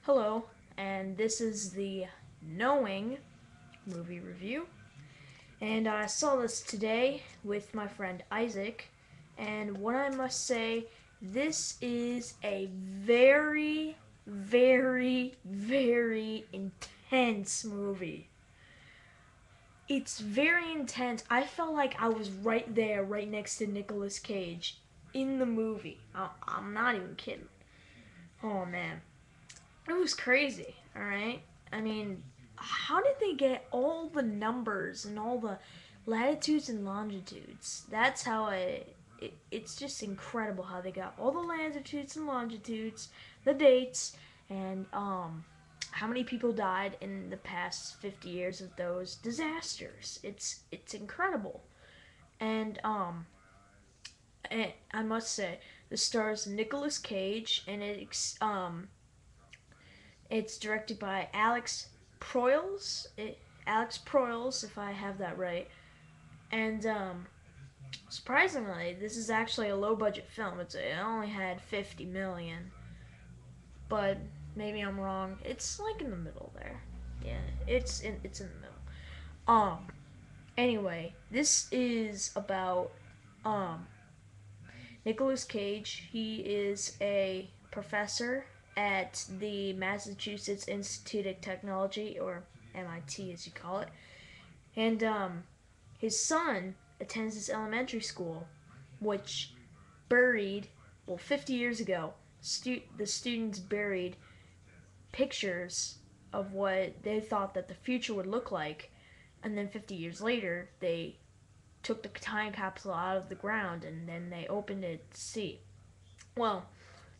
Hello, and this is the Knowing movie review. And I saw this today with my friend Isaac, and what I must say, this is a very, very, very intense movie. It's very intense. I felt like I was right there, right next to Nicolas Cage in the movie. I'm not even kidding. Oh man. It was crazy, alright? I mean, how did they get all the numbers and all the latitudes and longitudes? That's how it's just incredible how they got all the latitudes and longitudes, the dates, and how many people died in the past 50 years of those disasters. It's incredible. And I must say, the stars Nicolas Cage, and it's directed by Alex Proyals, if I have that right. And surprisingly, this is actually a low budget film. It only had 50 million, but maybe I'm wrong. It's like in the middle there. Yeah, it's in the middle. Um. Anyway, this is about um Nicolas Cage. He is a professor at the Massachusetts Institute of Technology, or MIT as you call it. And his son attends this elementary school, which buried, well, 50 years ago, the students buried pictures of what they thought that the future would look like. And then 50 years later, they took the time capsule out of the ground and then they opened it to see. Well,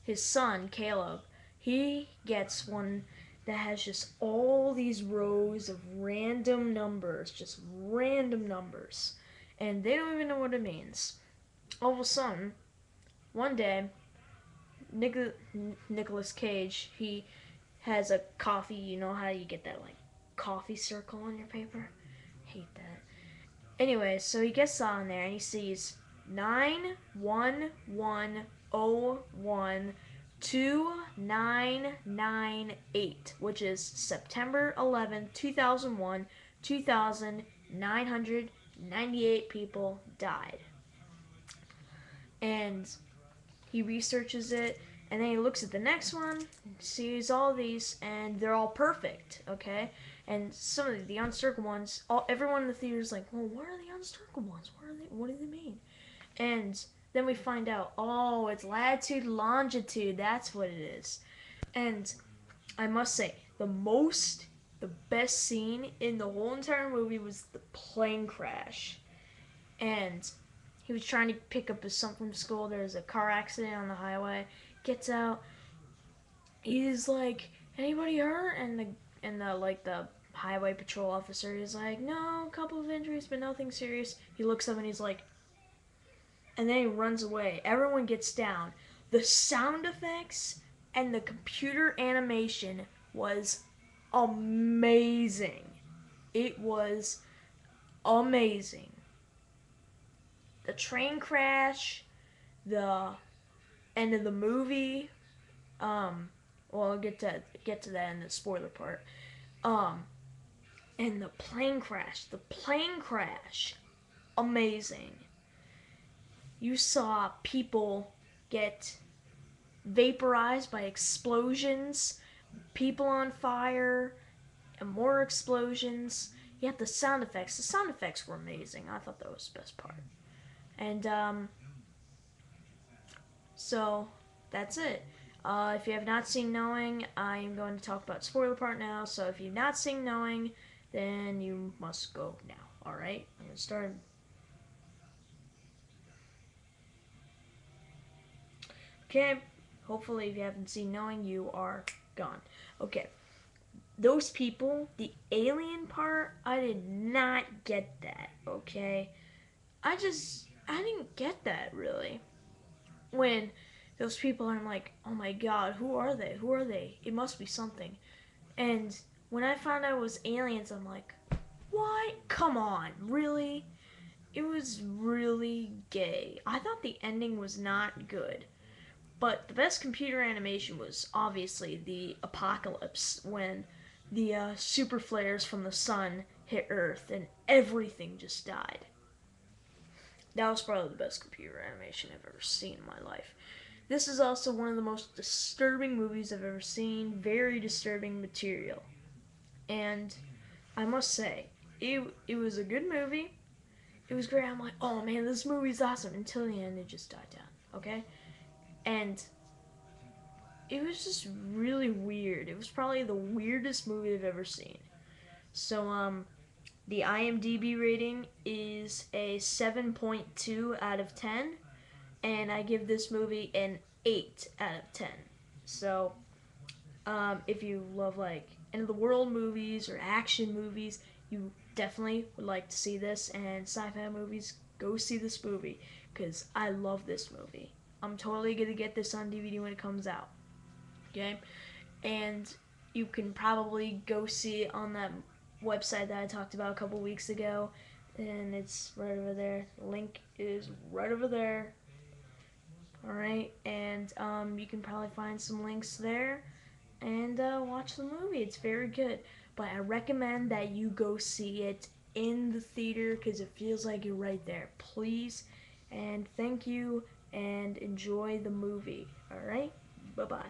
his son, Caleb, he gets one that has just all these rows of random numbers, just random numbers. And they don't even know what it means. All of a sudden, one day, Nicholas Cage, he has a coffee. You know how you get that, like, coffee circle on your paper? Hate that. Anyway, so he gets on there and he sees 911012998, which is September 11th, 2001, 2,998 people died. And he researches it, and then he looks at the next one, sees all these, and they're all perfect, okay? And some of the uncircled ones, everyone in the theater is like, well, what are the uncircled ones? What do they mean? And then we find out, oh, it's latitude, longitude, that's what it is. And I must say, the best scene in the whole entire movie was the plane crash. And he was trying to pick up his son from school. There's a car accident on the highway. Gets out. He's like, anybody hurt? And the highway patrol officer is like, no, a couple of injuries, but nothing serious. He looks up and he's like, and then he runs away. Everyone gets down. The sound effects and the computer animation was amazing. It was amazing. The train crash, the end of the movie. Well, I'll get to that in the spoiler part. Um, and the plane crash. The plane crash, amazing. You saw people get vaporized by explosions, people on fire, and more explosions. You had the sound effects. The sound effects were amazing. I thought that was the best part. And so that's it. If you have not seen Knowing, I am going to talk about spoiler part now. So if you've not seen Knowing, then you must go now. All right, I'm gonna start. Okay. Hopefully, if you haven't seen Knowing, you are gone. Okay. Those people, the alien part, I did not get that. Okay. I didn't get that really. When those people are like, oh my god, who are they? Who are they? It must be something. And when I found out it was aliens, I'm like, why? Come on, really? It was really gay. I thought the ending was not good. But the best computer animation was obviously the apocalypse when the super flares from the sun hit Earth and everything just died. That was probably the best computer animation I've ever seen in my life. This is also one of the most disturbing movies I've ever seen. Very disturbing material. And I must say, it was a good movie. It was great. I'm like, oh man, this movie's awesome. Until the end, it just died down. Okay? And it was just really weird. It was probably the weirdest movie I've ever seen. So, the IMdB rating is a 7.2 out of 10, and I give this movie an 8 out of 10. So, if you love like end of the world movies or action movies, you definitely would like to see this. And sci-fi movies, go see this movie because I love this movie. I'm totally gonna get this on DVD when it comes out. Okay, and you can probably go see it on that website that I talked about a couple weeks ago, and it's right over there. The link is right over there. All right, and you can probably find some links there and watch the movie. It's very good, but I recommend that you go see it in the theater because it feels like you're right there. Please, and thank you, and enjoy the movie. All right, bye bye.